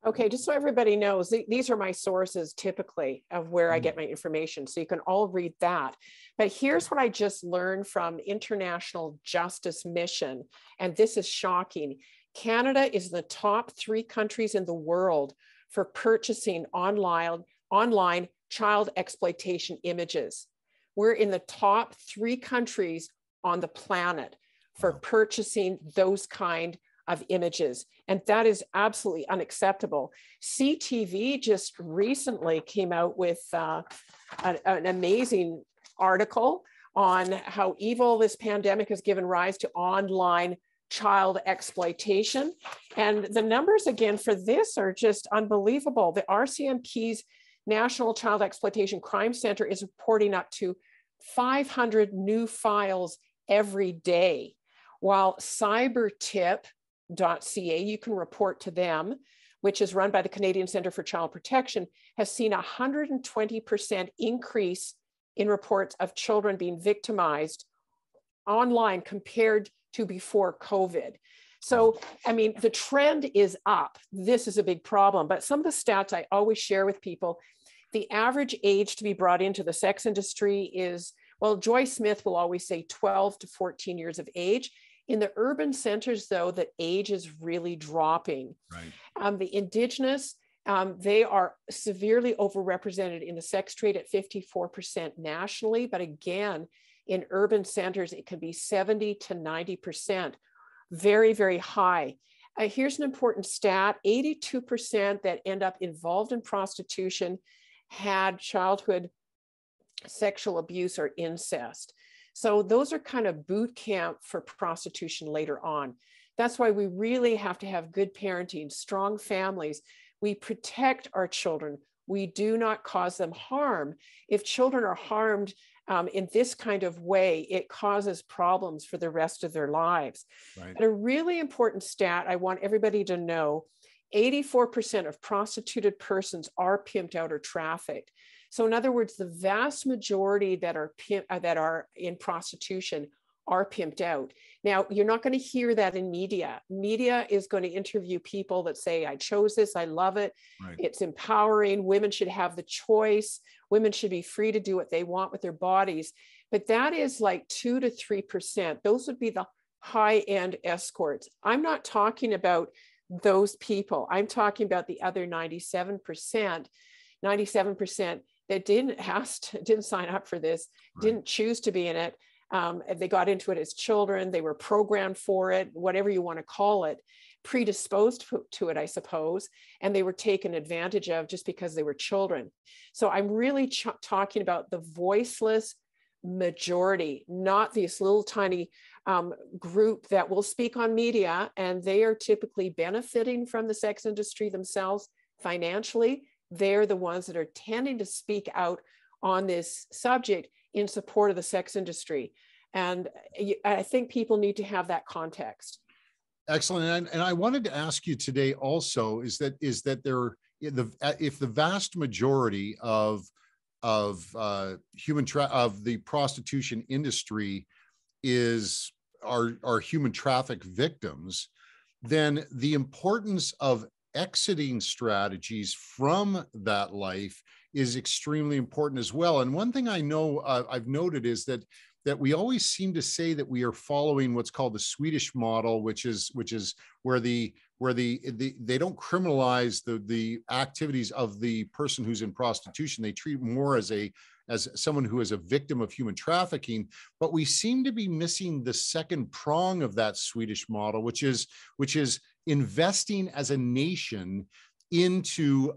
Okay, just so everybody knows, these are my sources typically of where I get my information. So you can all read that. But here's what I just learned from International Justice Mission. And this is shocking. Canada is the top 3 countries in the world for purchasing online child exploitation images. We're in the top 3 countries on the planet for purchasing those kind of images. And that is absolutely unacceptable. CTV just recently came out with an amazing article on how evil this pandemic has given rise to online child exploitation. And the numbers again for this are just unbelievable. The RCMP's National Child Exploitation Crime Center is reporting up to 500 new files every day, while cybertip.ca, you can report to them, which is run by the Canadian Centre for Child Protection, has seen a 120% increase in reports of children being victimized online compared to before COVID. So, I mean, the trend is up. This is a big problem. But some of the stats I always share with people, the average age to be brought into the sex industry is, well, Joy Smith will always say 12 to 14 years of age. In the urban centers, though, the age is really dropping. Right. The Indigenous, they are severely overrepresented in the sex trade at 54% nationally. But again, in urban centers, it can be 70 to 90%. Very, very high. Here's an important stat. 82% that end up involved in prostitution had childhood sexual abuse or incest. So those are kind of boot camp for prostitution later on. That's why we really have to have good parenting, strong families. We protect our children. We do not cause them harm. If children are harmed in this kind of way, it causes problems for the rest of their lives. Right. But a really important stat I want everybody to know, 84% of prostituted persons are pimped out or trafficked. So in other words, the vast majority that are in prostitution are pimped out. Now, you're not going to hear that in media. Media is going to interview people that say, I chose this, I love it, Right. It's empowering, women should have the choice, women should be free to do what they want with their bodies. But that is like 2 to 3%. Those would be the high-end escorts. I'm not talking about those people. I'm talking about the other 97% that didn't sign up for this, Right. didn't choose to be in it. They got into it as children. They were programmed for it, whatever you want to call it, predisposed to it, I suppose. And they were taken advantage of just because they were children. So I'm really talking about the voiceless majority, not this little tiny group that will speak on media. And they are typically benefiting from the sex industry themselves financially. They're the ones that are tending to speak out on this subject in support of the sex industry. And I think people need to have that context. Excellent. And I wanted to ask you today also, is that if the vast majority of the prostitution industry are human traffic victims, then the importance of exiting strategies from that life is extremely important as well. And one thing I know I've noted is that we always seem to say that we are following what's called the Swedish model, which is where they don't criminalize the activities of the person who's in prostitution. They treat more as someone who is a victim of human trafficking. But we seem to be missing the second prong of that Swedish model, which is investing as a nation into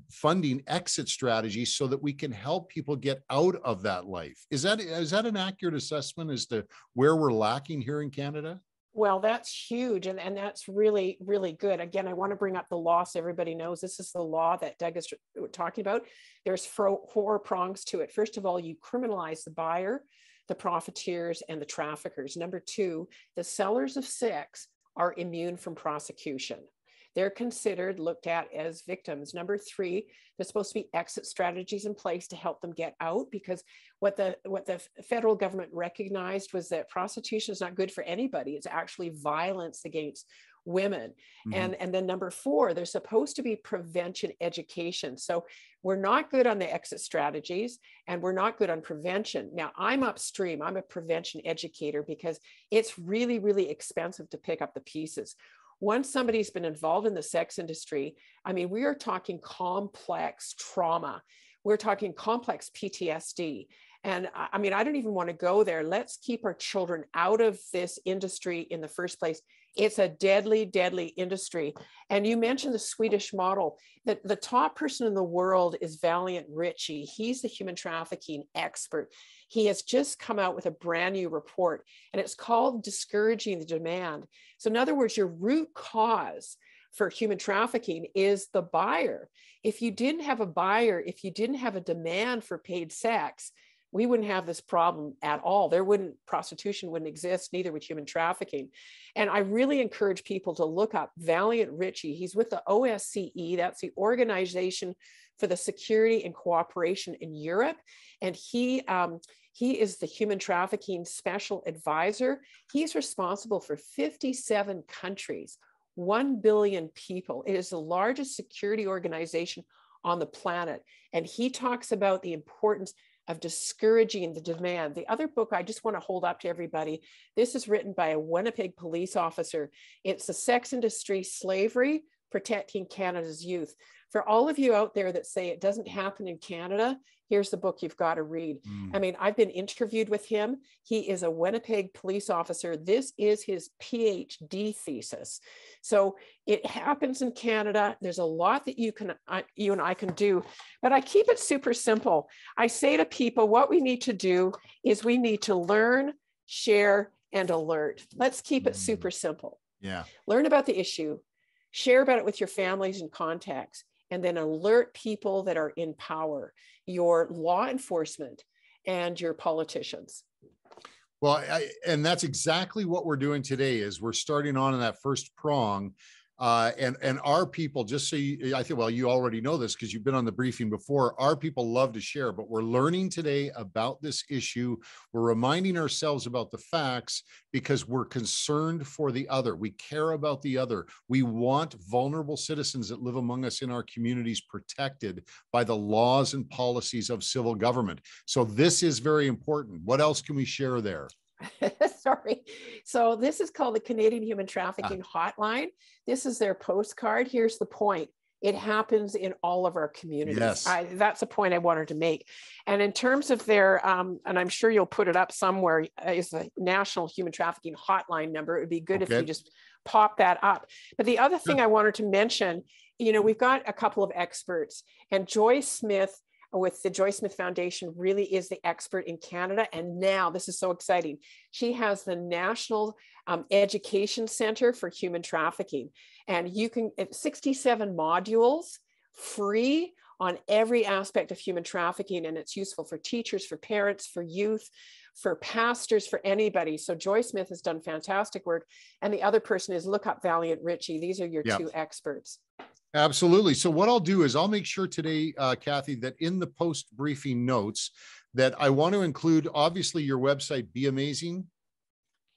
funding exit strategies so that we can help people get out of that life. Is that an accurate assessment as to where we're lacking here in Canada? Well, that's huge. And that's really, really good. Again, I want to bring up the law so everybody knows this is the law that Doug is talking about. There's four prongs to it. First of all, you criminalize the buyer, the profiteers, and the traffickers. Number two, the sellers of sex are immune from prosecution. They're looked at as victims. Number three, there's supposed to be exit strategies in place to help them get out, because what the federal government recognized was that prostitution is not good for anybody. It's actually violence against women. Mm-hmm. And then number four, there's supposed to be prevention education. So we're not good on the exit strategies and we're not good on prevention. Now I'm upstream, I'm a prevention educator because it's really, really expensive to pick up the pieces. Once somebody's been involved in the sex industry, I mean, we are talking complex trauma. We're talking complex PTSD. And I mean, I don't even want to go there. Let's keep our children out of this industry in the first place. It's a deadly, deadly industry. And you mentioned the Swedish model. The top person in the world is Valiant Ritchie. He's the human trafficking expert. He has just come out with a brand new report, and it's called Discouraging the Demand. So in other words, your root cause for human trafficking is the buyer. If you didn't have a buyer, if you didn't have a demand for paid sex, we wouldn't have this problem at all. Prostitution wouldn't exist, neither would human trafficking. And I really encourage people to look up Valiant Ritchie. He's with the OSCE, that's the Organization for the Security and Cooperation in Europe. And he is the human trafficking special advisor. He's responsible for 57 countries, 1 billion people. It is the largest security organization on the planet. And he talks about the importance of discouraging the demand. The other book I just want to hold up to everybody, this is written by a Winnipeg police officer. It's The Sex Industry, Slavery, Protecting Canada's Youth. For all of you out there that say it doesn't happen in Canada, here's the book you've got to read. I mean, I've been interviewed with him. He is a Winnipeg police officer. This is his PhD thesis. So it happens in Canada. There's a lot that you and I can do, but I keep it super simple. I say to people, what we need to do is we need to learn, share, and alert. Let's keep it super simple. Yeah. Learn about the issue, share about it with your families and contacts, and then alert people that are in power, your law enforcement and your politicians. Well, and that's exactly what we're doing today is we're starting on in that first prong. And our people, just so I think, well, you already know this because you've been on the briefing before, our people love to share, but we're learning today about this issue. We're reminding ourselves about the facts because we're concerned for the other. We care about the other. We want vulnerable citizens that live among us in our communities protected by the laws and policies of civil government. So this is very important. What else can we share there? Sorry. So this is called the Canadian Human Trafficking Hotline. This is their postcard. Here's the point. It happens in all of our communities. Yes. That's a point I wanted to make. And in terms of their, and I'm sure you'll put it up somewhere, is the National Human Trafficking Hotline number. It would be good if you just pop that up. But the other thing I wanted to mention, we've got a couple of experts, and Joyce Smith with the Joyce Smith Foundation really is the expert in Canada. And now this is so exciting. She has the National Education Center for Human Trafficking. And you can, 67 modules, free on every aspect of human trafficking. And it's useful for teachers, for parents, for youth, for pastors, for anybody. So Joyce Smith has done fantastic work. And the other person is look up Valiant Ritchie. These are your two experts. Absolutely. So what I'll do is I'll make sure today, Kathy, that in the post briefing notes that I want to include, obviously, your website, Be Amazing.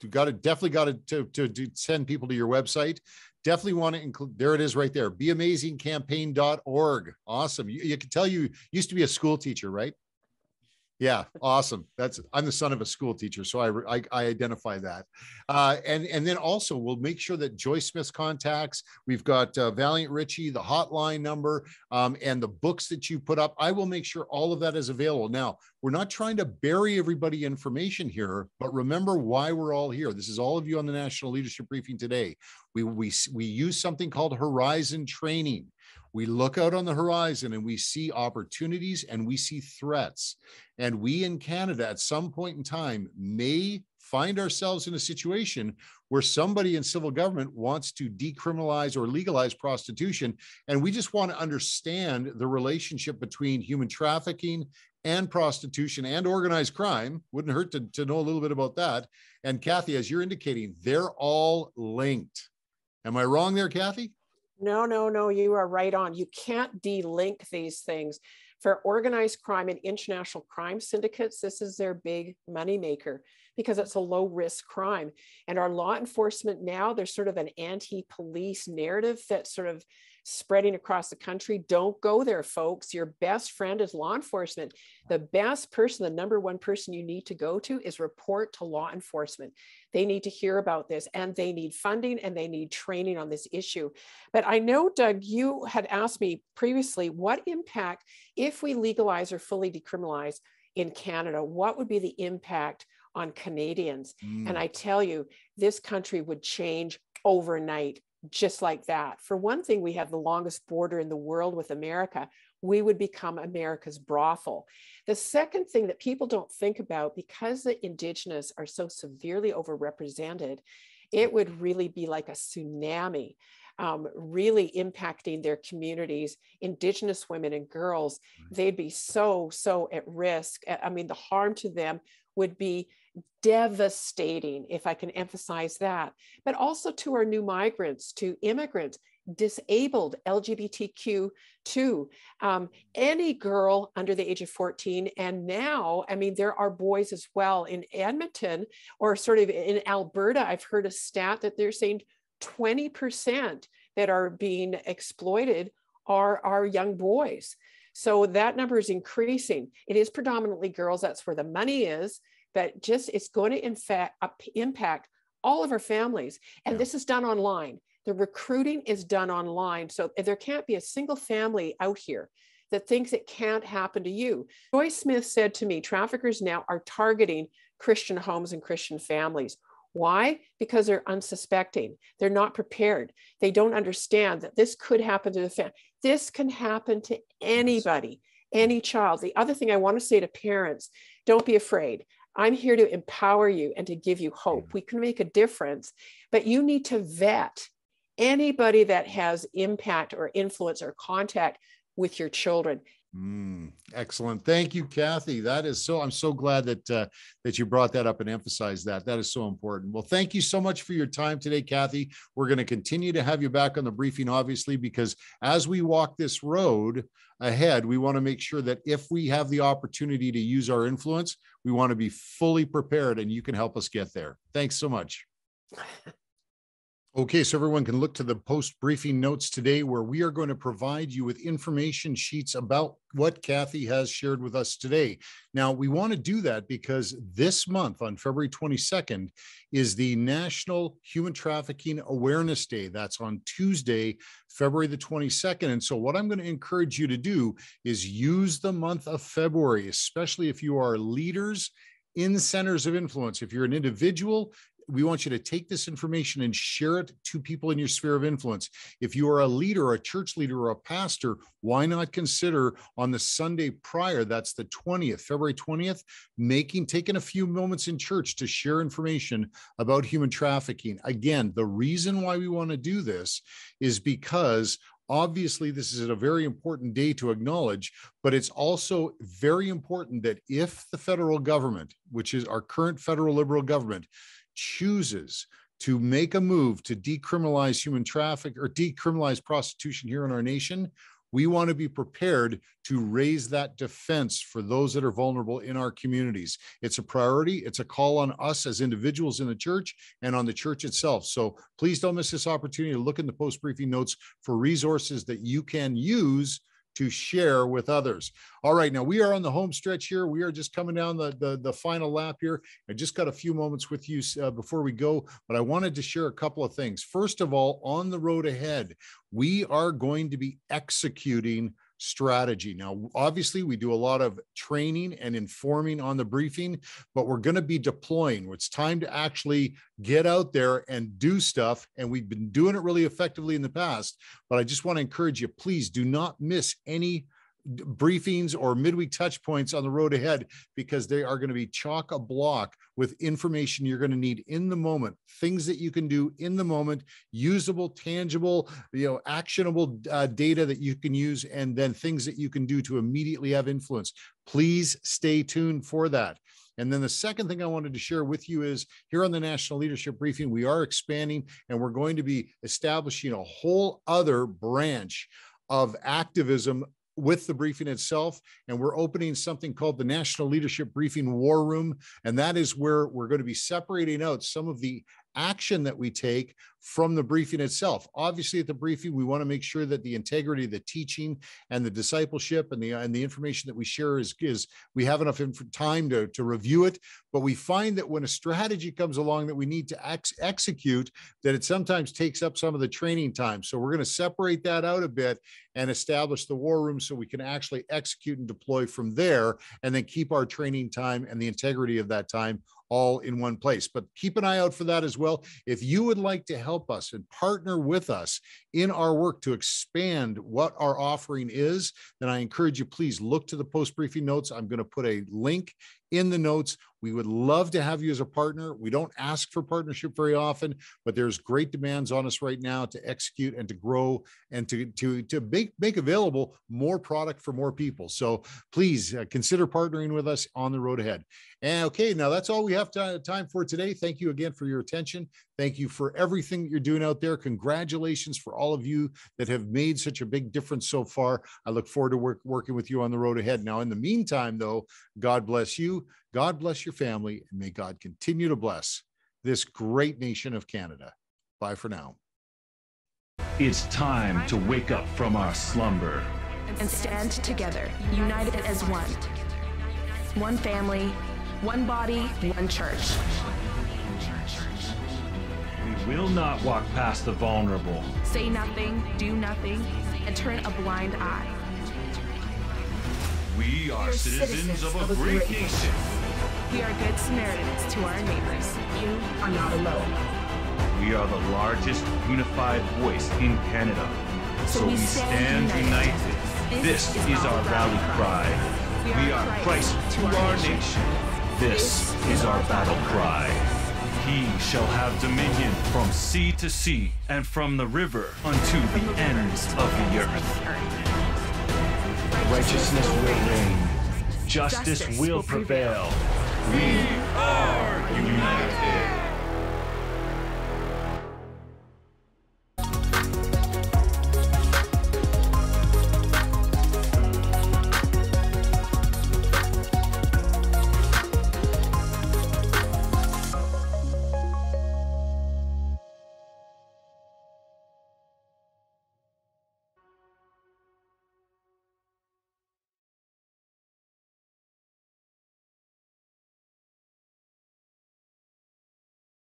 You definitely got to send people to your website. Definitely want to include, there it is right there, beamazingcampaign.org. Awesome. You can tell you used to be a school teacher, right? Yeah, awesome. I'm the son of a school teacher, so I identify that. And then also we'll make sure that Joyce Smith's contacts, we've got Valiant Ritchie, the hotline number, and the books that you put up. I will make sure all of that is available. Now, we're not trying to bury everybody information here, but remember why we're all here. This is all of you on the National Leadership Briefing today. We use something called Horizon Training. We look out on the horizon and we see opportunities and we see threats. And we in Canada at some point in time may find ourselves in a situation where somebody in civil government wants to decriminalize or legalize prostitution. And we just want to understand the relationship between human trafficking and prostitution and organized crime. Wouldn't hurt to know a little bit about that. And Kathy, as you're indicating, they're all linked. Am I wrong there, Kathy? No, you are right on. You can't de-link these things. For organized crime and international crime syndicates, this is their big moneymaker because it's a low-risk crime. And our law enforcement now, there's sort of an anti-police narrative that's sort of spreading across the country. Don't go there, folks. Your best friend is law enforcement. The best person, the number one person you need to go to is report to law enforcement. They need to hear about this, and they need funding and they need training on this issue. But I know, Doug, you had asked me previously, what impact, if we legalize or fully decriminalize in Canada, what would be the impact on Canadians? And I tell you, this country would change overnight, just like that. For one thing, we have the longest border in the world with America. We would become America's brothel. The second thing that people don't think about, because the Indigenous are so severely overrepresented, it would really be like a tsunami, really impacting their communities. Indigenous women and girls, they'd be so at risk. I mean, the harm to them would be devastating, if I can emphasize that, but also to our new migrants, to immigrants, disabled, LGBTQ2, any girl under the age of 14. And now, I mean, there are boys as well in Edmonton, or sort of in Alberta. I've heard a stat that they're saying 20% that are being exploited are young boys. So that number is increasing. It is predominantly girls. That's where the money is, but just it's going to impact all of our families. And this is done online. The recruiting is done online. So there can't be a single family out here that thinks it can't happen to you. Joyce Smith said to me, traffickers now are targeting Christian homes and Christian families. Why? Because they're unsuspecting. They're not prepared. They don't understand that this could happen to the family. This can happen to anybody, any child. The other thing I want to say to parents, don't be afraid. I'm here to empower you and to give you hope. We can make a difference, but you need to vet anybody that has impact or influence or contact with your children. Excellent. Thank you, Kathy. That is so, I'm so glad that that you brought that up and emphasized that. That is so important. Well, thank you so much for your time today, Kathy. We're going to continue to have you back on the briefing, obviously, because as we walk this road ahead, we want to make sure that if we have the opportunity to use our influence, we want to be fully prepared, and you can help us get there. Thanks so much. Okay, so everyone can look to the post-briefing notes today, where we are going to provide you with information sheets about what Kathy has shared with us today. Now, we want to do that because this month on February 22nd is the National Human Trafficking Awareness Day. That's on Tuesday, February the 22nd. And so what I'm going to encourage you to do is use the month of February, especially if you are leaders in centers of influence. If you're an individual, we want you to take this information and share it to people in your sphere of influence. If you are a leader, a church leader, or a pastor, why not consider on the Sunday prior, that's the 20th, February 20th, taking a few moments in church to share information about human trafficking. Again, the reason why we want to do this is because obviously, this is a very important day to acknowledge, but it's also very important that if the federal government, which is our current federal Liberal government, chooses to make a move to decriminalize human trafficking or decriminalize prostitution here in our nation, we want to be prepared to raise that defense for those that are vulnerable in our communities. It's a priority. It's a call on us as individuals in the church and on the church itself. So please don't miss this opportunity to look in the post-briefing notes for resources that you can use to share with others. All right, now we are on the home stretch here. We are just coming down the final lap here. I just got a few moments with you before we go, but I wanted to share a couple of things. First of all, on the road ahead, we are going to be executing strategy. Now, obviously, we do a lot of training and informing on the briefing, but we're going to be deploying. It's time to actually get out there and do stuff. And we've been doing it really effectively in the past, but I just want to encourage you, please do not miss any briefings or midweek touch points on the road ahead, because they are going to be chock-a-block with information you're going to need in the moment, things that you can do in the moment, usable, tangible, actionable data that you can use, and then things that you can do to immediately have influence. Please stay tuned for that. And then the second thing I wanted to share with you is here on the National Leadership Briefing, we are expanding, and we're going to be establishing a whole other branch of activism with the briefing itself. And we're opening something called the National Leadership Briefing War Room. And that is where we're going to be separating out some of the action that we take from the briefing itself. Obviously, at the briefing, we want to make sure that the integrity of the teaching and the discipleship and the information that we share is we have enough time to review it. But we find that when a strategy comes along that we need to execute, that it sometimes takes up some of the training time. So we're going to separate that out a bit and establish the war room so we can actually execute and deploy from there, and then keep our training time and the integrity of that time all in one place. But keep an eye out for that as well. If you would like to help us and partner with us in our work to expand what our offering is, then I encourage you, please look to the post-briefing notes. I'm going to put a link in the notes. We would love to have you as a partner. We don't ask for partnership very often, but there's great demands on us right now to execute and to grow and to make available more product for more people. So please consider partnering with us on the road ahead. And okay, now that's all we have time for today. Thank you again for your attention. Thank you for everything that you're doing out there. Congratulations for all of you that have made such a big difference so far. I look forward to working with you on the road ahead. Now, in the meantime, though, God bless you. God bless your family, and may God continue to bless this great nation of Canada. Bye for now. It's time to wake up from our slumber and stand together, united as one. One family, one body, one church. We will not walk past the vulnerable. Say nothing, do nothing, and turn a blind eye. We are citizens of a great nation. We are good Samaritans to our neighbors. You are not alone. We are the largest unified voice in Canada. So we stand united. This is our rally cry. We are Christ to our nation. This is our battle cry. He shall have dominion from sea to sea and from the river unto the ends of the earth. Righteousness will reign. Justice will prevail. We are united.